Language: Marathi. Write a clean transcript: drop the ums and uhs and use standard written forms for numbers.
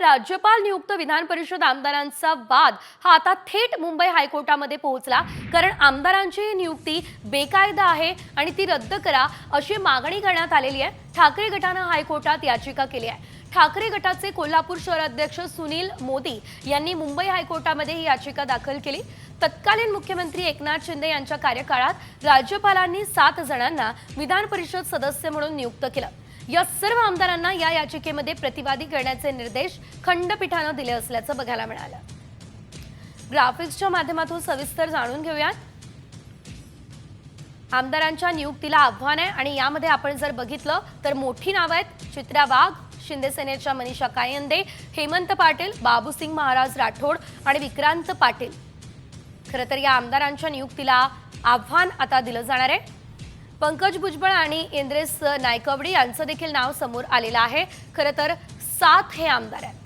राज्यपाल नियुक्त विधान परिषद आमदारांचा वाद हा आता थेट मुंबई हायकोर्टामध्ये पोहोचला। कारण आमदारांची नियुक्ती बेकायदा आहे आणि ती रद्द करा अशी मागणी करण्यात आलेली आहे। ठाकरे गटाने हायकोर्टात याचिका केली आहे। ठाकरे गटाचे कोल्हापूर शहर अध्यक्ष सुनील मोदी यांनी मुंबई हायकोर्टामध्ये ही याचिका दाखल केली। तत्कालीन मुख्यमंत्री एकनाथ शिंदे यांच्या कार्यकाळात राज्यपालांनी 7 जणांना विधान परिषद सदस्य म्हणून नियुक्त केलं। या सर्व आमदारांना या याचिकेमध्ये प्रतिवादी करण्याचे निर्देश खंडपीठाने दिले असल्याचं बघायला मिळालं। ग्राफिक्सच्या माध्यमातून सविस्तर जाणून घेऊयात। आमदारांच्या नियुक्तीला आव्हान आहे आणि यामध्ये आपण जर बघितलं तर मोठी नाव आहेत। चित्रा वाघ, शिंदे सेनेच्या मनीषा कायंदे, हेमंत पाटील, बाबूसिंग महाराज राठोड आणि विक्रांत पाटील। खरं तर या आमदारांच्या नियुक्तीला आव्हान आता दिलं जाणार आहे। पंकज भुजबळ आणि इंद्रेश नायकवडी यांचं देखील नाव समोर आलेलं आहे। खरं तर 7 हे आमदार आहेत।